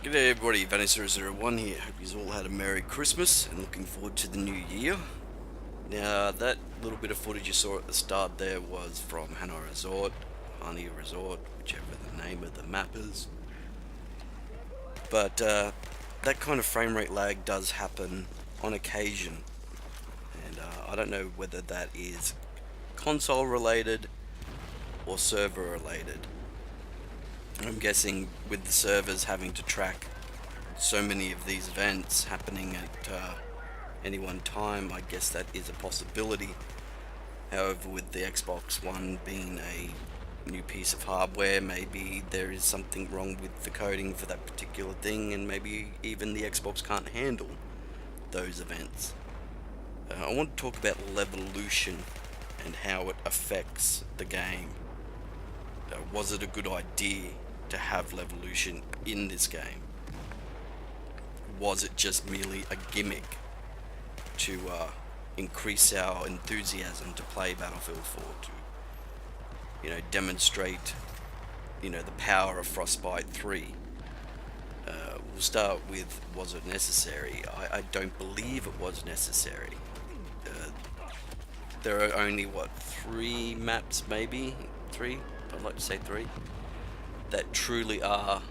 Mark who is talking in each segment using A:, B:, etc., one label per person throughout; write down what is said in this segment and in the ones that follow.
A: G'day everybody, Vanessa001 here. Hope you all had a Merry Christmas and looking forward to the new year. Now, that little bit of footage you saw at the start there was from Hanoi Resort, Honey Resort, whichever the name of the map is. But that kind of frame rate lag does happen on occasion. And I don't know whether that is console related or server related. I'm guessing with the servers having to track so many of these events happening at any one time, I guess that is a possibility. However, with the Xbox One being a new piece of hardware, maybe there is something wrong with the coding for that particular thing, and maybe even the Xbox can't handle those events. I want to talk about Levelution and how it affects the game. Was it a good idea to have Levelution in this game? Was it just merely a gimmick to increase our enthusiasm to play Battlefield 4, to demonstrate the power of Frostbite 3? We'll start with, was it necessary? I don't believe it was necessary. There are only 3 maps, maybe 3, I'd like to say 3, that truly are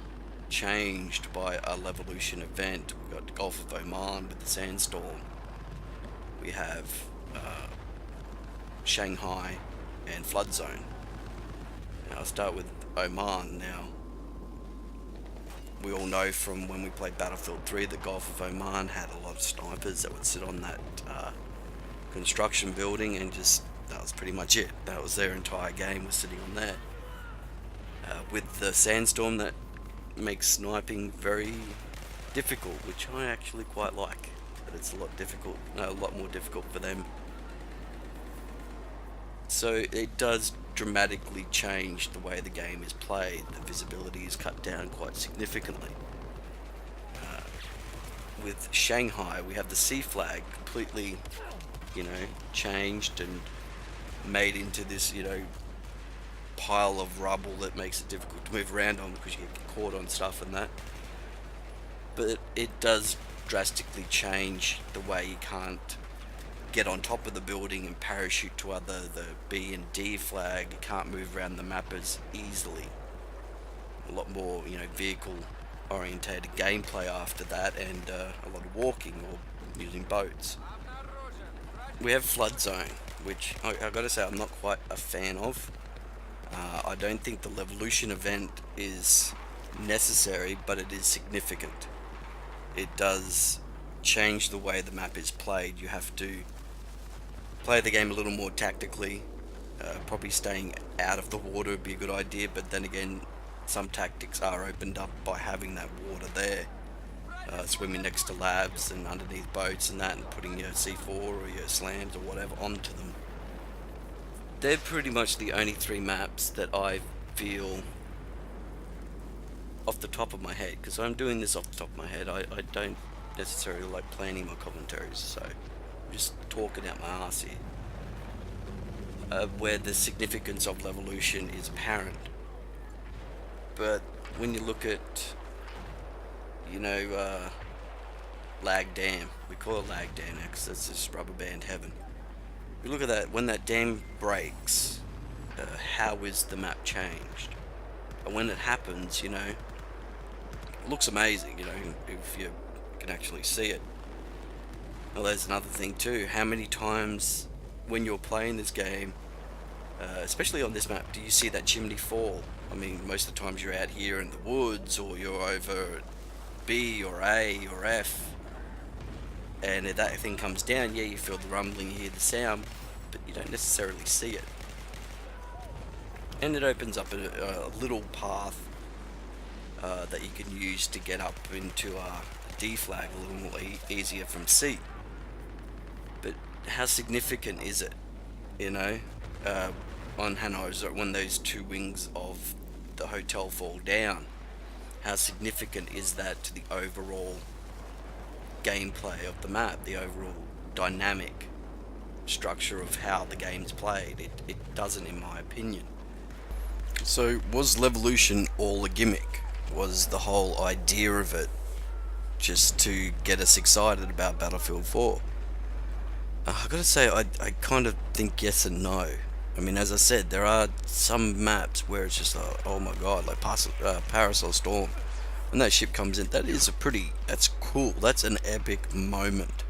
A: changed by a Levelution event. We've got the Gulf of Oman with the sandstorm. We have Shanghai and Flood Zone. Now, I'll start with Oman. Now, we all know from when we played Battlefield 3 that Gulf of Oman had a lot of snipers that would sit on that construction building, and that was pretty much it. That was their entire game, was sitting on there. With the sandstorm, that makes sniping very difficult, which I actually quite like. But it's a lot more difficult for them. So it does dramatically change the way the game is played. The visibility is cut down quite significantly. With Shanghai, we have the sea flag completely, changed and made into this, pile of rubble that makes it difficult to move around on because you get caught on stuff and that. But it does drastically change the way you can't get on top of the building and parachute to the B and D flag. You can't move around the map as easily. A lot more, vehicle orientated gameplay after that, and a lot of walking or using boats. We have Flood Zone, which I've got to say I'm not quite a fan of. I don't think the Levelution event is necessary, but it is significant. It does change the way the map is played. You have to play the game a little more tactically. Probably staying out of the water would be a good idea, but then again, some tactics are opened up by having that water there. Swimming next to labs and underneath boats and that, and putting your C4 or your slams or whatever onto them. They're pretty much the only 3 maps that I feel, off the top of my head, because I'm doing this off the top of my head. I don't necessarily like planning my commentaries, so I'm just talking out my arse here. Where the significance of Levelution is apparent. But when you look at, Lag Dam, we call it Lag Dam because that's just rubber band heaven. You look at that, when that dam breaks, how is the map changed? And when it happens, it looks amazing, if you can actually see it. Well, there's another thing too. How many times when you're playing this game, especially on this map, do you see that chimney fall? I mean, most of the times you're out here in the woods, or you're over at B or A or F, and if that thing comes down, yeah, you feel the rumbling, you hear the sound, but you don't necessarily see it. And it opens up a little path that you can use to get up into D flag a little more easier from C. But how significant is it, on Hanoi, when those 2 wings of the hotel fall down? How significant is that to the overall gameplay of the map, the overall dynamic structure of how the game's played? It doesn't, in my opinion. So, was Levelution all a gimmick? was the whole idea of it, just to get us excited about Battlefield 4. I gotta say, I kind of think yes and no. I mean, as I said, there are some maps where it's just like, oh my god, like Parasol Storm. When that ship comes in, that's cool. That's an epic moment.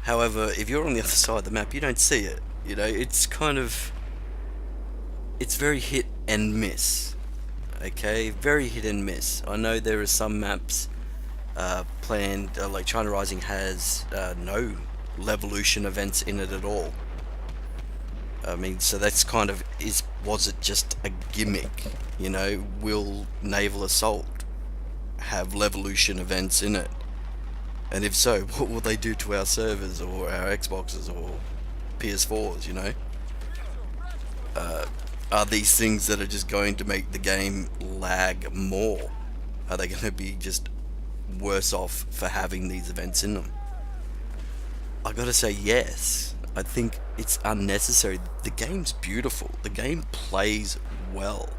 A: However, if you're on the other side of the map, you don't see it. You know, it's very hit and miss. Okay, very hit and miss. I know there are some maps planned, like China Rising has no Levelution events in it at all. I mean, so that's kind of was it just a gimmick? You know, will Naval Assault have Levelution events in it? And if so, what will they do to our servers or our Xboxes or PS4s? You know, are these things that are just going to make the game lag more? Are they going to be just worse off for having these events in them? I gotta say yes. I think it's unnecessary. The game's beautiful. The game plays well.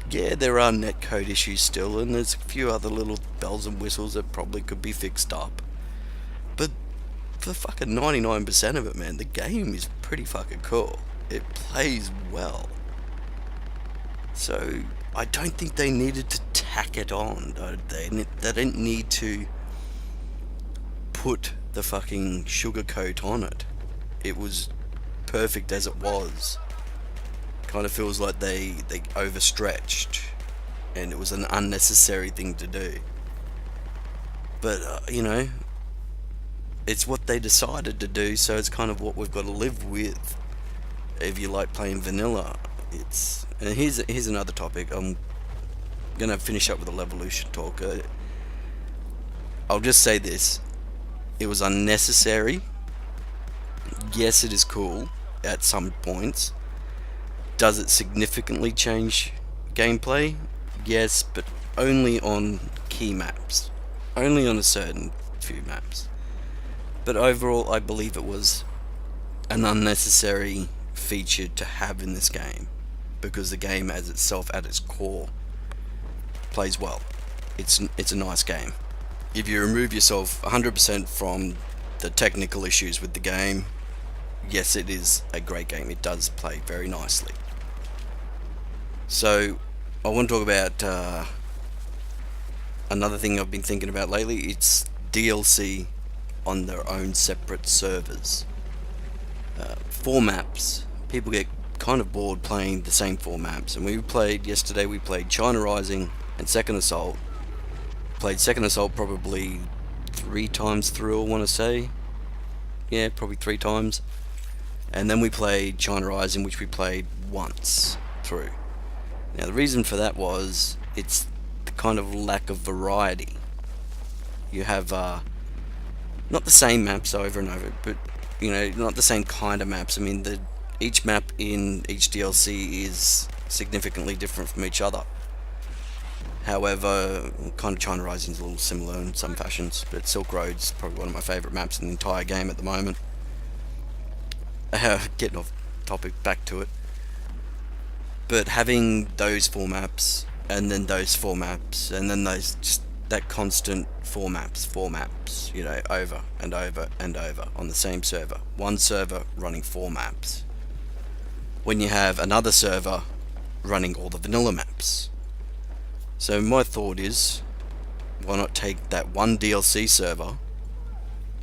A: Yeah, there are netcode issues still, and there's a few other little bells and whistles that probably could be fixed up. But for fucking 99% of it, man, the game is pretty fucking cool. It plays well. So I don't think they needed to tack it on. They didn't need to put the fucking sugarcoat on it. It was perfect as it was. Kind of feels like they overstretched, and it was an unnecessary thing to do. But you know, it's what they decided to do, so it's kind of what we've got to live with. If you like playing vanilla, and here's another topic. I'm gonna finish up with the Levelution talk. I'll just say this: it was unnecessary. Yes, it is cool at some points. Does it significantly change gameplay? Yes, but only on key maps. Only on a certain few maps. But overall, I believe it was an unnecessary feature to have in this game, because the game as itself, at its core, plays well. It's a nice game. If you remove yourself 100% from the technical issues with the game, yes, it is a great game. It does play very nicely. So I want to talk about another thing I've been thinking about lately. It's DLC on their own separate servers. 4 maps. People get kind of bored playing the same 4 maps, and yesterday we played China Rising and Second Assault. Played Second Assault probably 3 times through, I want to say. Yeah, probably 3 times. And then we played China Rising, which we played once through. Now the reason for that was it's the kind of lack of variety. You have not the same maps over and over, but you know, not the same kind of maps. I mean, each map in each DLC is significantly different from each other. However, kind of China Rising is a little similar in some fashions, but Silk Road's probably one of my favourite maps in the entire game at the moment. Getting off topic, back to it. But having those 4 maps, and then those 4 maps, and then that constant 4 maps, you know, over and over and over on the same server. One server running 4 maps. When you have another server running all the vanilla maps. So my thought is, why not take that one DLC server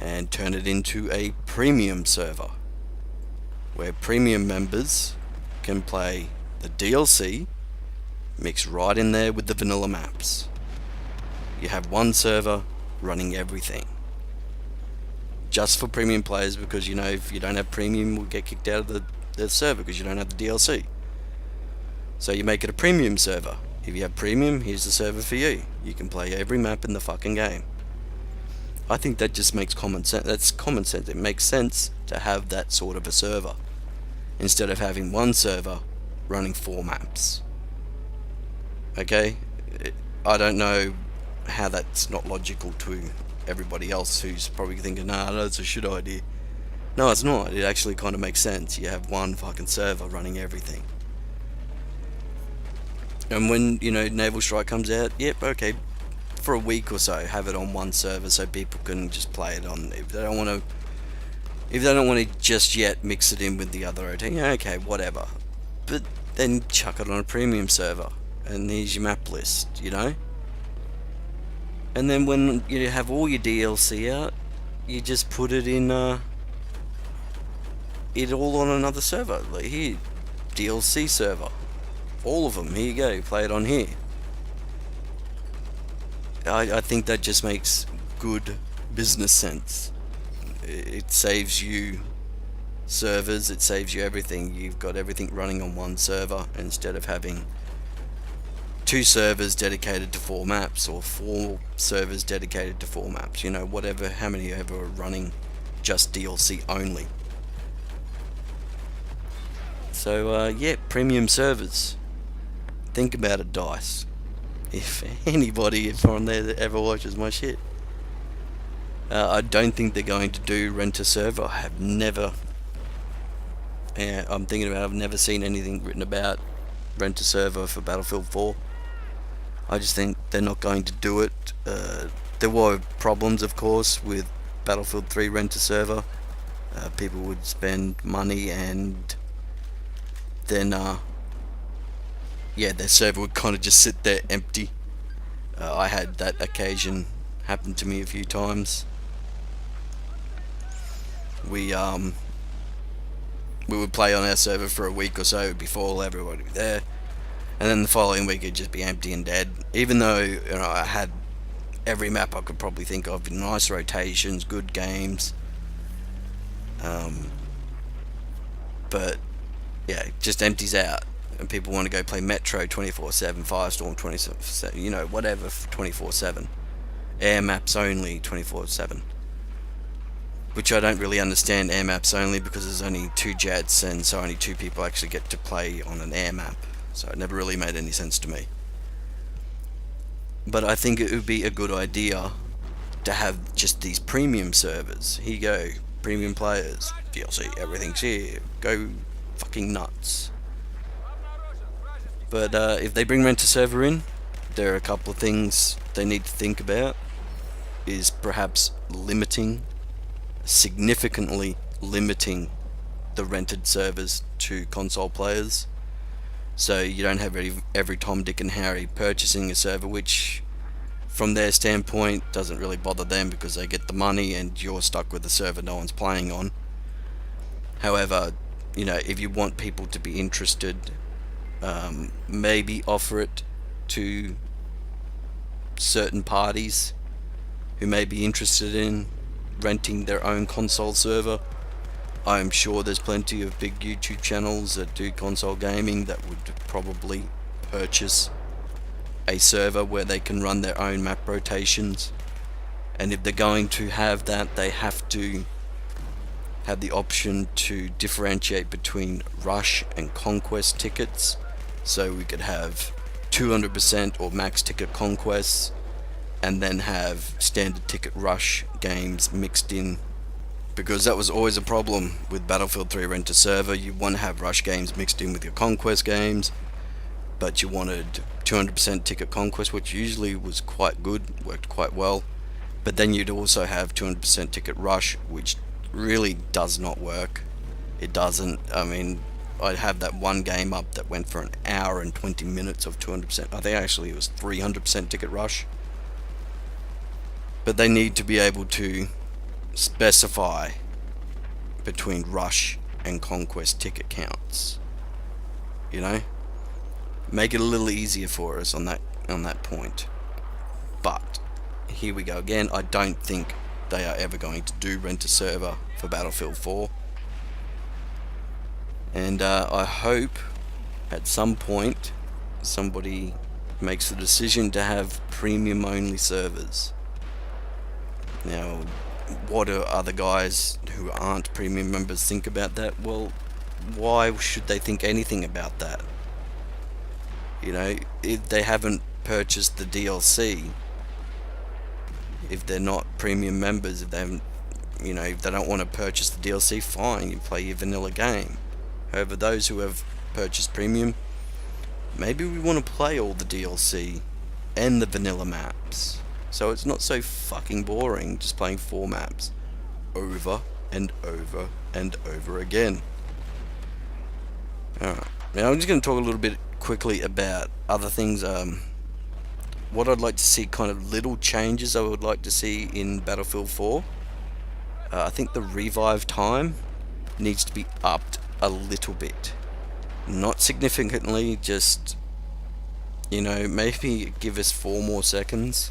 A: and turn it into a premium server, where premium members can play the DLC mixed right in there with the vanilla maps. You have one server running everything. Just for premium players, because you know, if you don't have premium, you'll get kicked out of the server because you don't have the DLC. So you make it a premium server. If you have premium, here's the server for you. You can play every map in the fucking game. I think that just makes common sense. That's common sense. It makes sense to have that sort of a server, instead of having one server running 4 maps. Okay? I don't know how that's not logical to everybody else who's probably thinking, nah, that's a shit idea. No, it's not. It actually kind of makes sense. You have one fucking server running everything. And when, Naval Strike comes out, yep, okay, for a week or so, have it on one server so people can just play it on. If they don't want to just yet mix it in with the other OT, okay, whatever. But then chuck it on a premium server, and here's your map list. And then when you have all your DLC out, you just put it in, it all on another server. Like here, DLC server, all of them. Here you go, play it on here. I think that just makes good business sense. It saves you servers, it saves you everything. You've got everything running on one server instead of having 2 servers dedicated to 4 maps, or 4 servers dedicated to 4 maps. Whatever, how many ever are running just DLC only. So yeah, premium servers. Think about it, DICE. If anybody from there that ever watches my shit. I don't think they're going to do rent a server. I have never. I'm thinking about. I've never seen anything written about rent a server for Battlefield 4. I just think they're not going to do it. There were problems, of course, with Battlefield 3 rent a server. People would spend money and then their server would kind of just sit there empty. I had that occasion happen to me a few times. We would play on our server for a week or so. It'd be full, everybody would be there, and then the following week it'd just be empty and dead. Even though I had every map I could probably think of, nice rotations, good games, but yeah, it just empties out, and people want to go play Metro 24/7, Firestorm 24/7, whatever, 24/7, air maps only 24/7. Which I don't really understand, air maps only, because there's only 2 jets, and so only 2 people actually get to play on an air map. So it never really made any sense to me. But I think it would be a good idea to have just these premium servers. Here you go, premium players, DLC, everything's here, go fucking nuts. But if they bring rent a server in, there are a couple of things they need to think about. Is perhaps significantly limiting the rented servers to console players, so you don't have every Tom, Dick and Harry purchasing a server, which from their standpoint doesn't really bother them because they get the money and you're stuck with a server no one's playing on. However, if you want people to be interested, maybe offer it to certain parties who may be interested in renting their own console server. I'm sure there's plenty of big YouTube channels that do console gaming that would probably purchase a server where they can run their own map rotations. And if they're going to have that, they have to have the option to differentiate between rush and conquest tickets. So we could have 200% or max ticket conquests, and then have standard ticket rush games mixed in, because that was always a problem with Battlefield 3 rent a server. You want to have rush games mixed in with your conquest games, but you wanted 200% ticket conquest, which usually was quite good, worked quite well. But then you'd also have 200% ticket rush, which really does not work. It doesn't. I mean, I'd have that one game up that went for an hour and 20 minutes of 200%. I think actually it was 300% ticket rush. But they need to be able to specify between rush and conquest ticket counts. Make it a little easier for us on that point. But here we go again. I don't think they are ever going to do rent a server for Battlefield 4. And I hope at some point somebody makes the decision to have premium only servers. Now, what do other guys who aren't premium members think about that? Well, why should they think anything about that? If they haven't purchased the DLC, if they're not premium members, if they haven't, if they don't want to purchase the DLC, fine, you play your vanilla game. However, those who have purchased premium, maybe we want to play all the DLC and the vanilla maps, so it's not so fucking boring just playing 4 maps over and over and over again. Alright, now I'm just going to talk a little bit quickly about other things. What I'd like to see, kind of little changes I would like to see in Battlefield 4. I think the revive time needs to be upped a little bit. Not significantly, just, you know, maybe give us 4 more seconds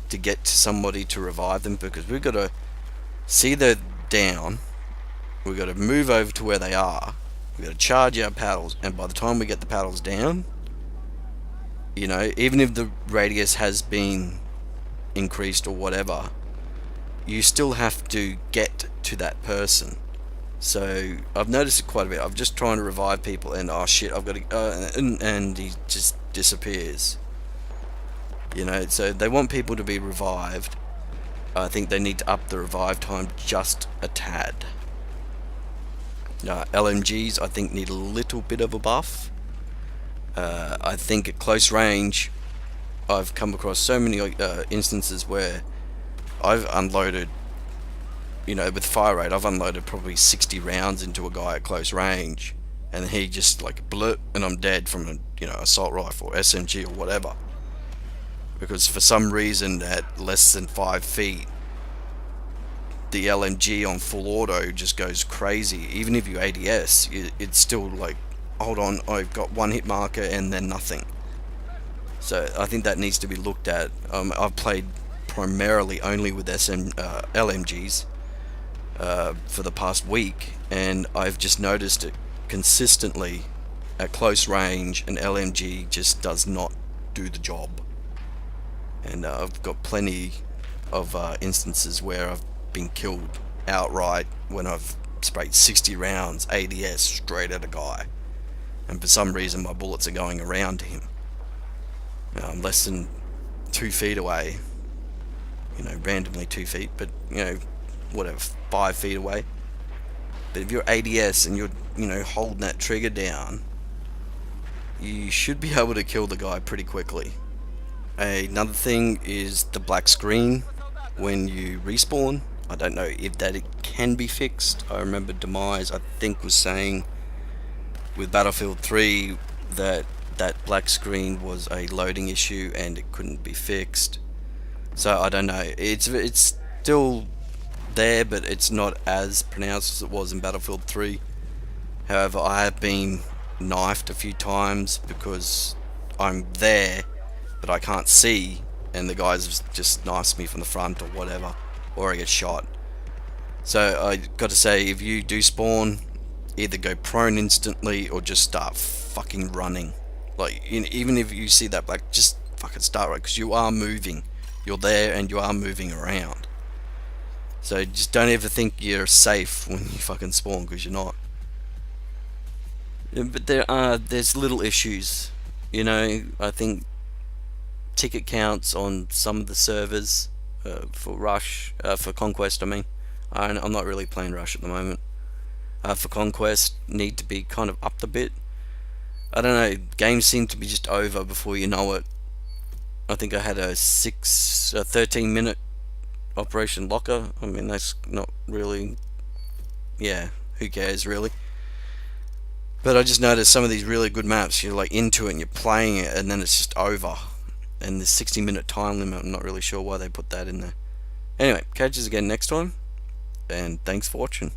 A: to get to somebody to revive them, because we've got to see they're down, we've got to move over to where they are, we've got to charge our paddles, and by the time we get the paddles down, you know, even if the radius has been increased or whatever, you still have to get to that person. So I've noticed it quite a bit. I'm just trying to revive people, and oh shit, I've got to, and he just disappears. You know, so they want people to be revived. I think they need to up the revive time just a tad. LMGs, I think, need a little bit of a buff. I think at close range, I've come across so many instances where I've unloaded, you know, with fire rate, I've unloaded probably 60 rounds into a guy at close range, and he just like blurt, and I'm dead from a, you know, assault rifle, SMG or whatever. Because for some reason at less than 5 feet, the LMG on full auto just goes crazy. Even if you ADS, it's still like, hold on, I've got 1 hit marker and then nothing. So I think that needs to be looked at. I've played primarily only with LMGs for the past week, and I've just noticed it consistently at close range. An LMG just does not do the job, and I've got plenty of instances where I've been killed outright when I've sprayed 60 rounds ADS straight at a guy, and for some reason my bullets are going around him. I'm less than 2 feet away, you know, randomly 2 feet, but you know, whatever, 5 feet away. But if you're ADS and you're, you know, holding that trigger down, you should be able to kill the guy pretty quickly. Another thing is the black screen when you respawn. I don't know if that can be fixed. I remember Demise, I think, was saying with Battlefield 3 that that black screen was a loading issue and it couldn't be fixed. So I don't know. It's still there, but it's not as pronounced as it was in Battlefield 3. However, I have been knifed a few times because I'm there, but I can't see, and the guys just knifes me from the front or whatever, or I get shot. So I got to say, if you do spawn, either go prone instantly or just start fucking running. Like, even if you see that black, just fucking start right, because you are moving. You're there and you are moving around. So just don't ever think you're safe when you fucking spawn, because you're not. But there's little issues. You know, I think ticket counts on some of the servers for Rush, for Conquest, I mean. I'm not really playing Rush at the moment. For Conquest, need to be kind of upped a bit. I don't know, games seem to be just over before you know it. I think I had a 13 minute Operation Locker. I mean, that's not really, yeah, who cares really. But I just noticed some of these really good maps, you're like into it and you're playing it, and then it's just over. And the 60-minute time limit, I'm not really sure why they put that in there. Anyway, catch us again next time, and thanks for watching.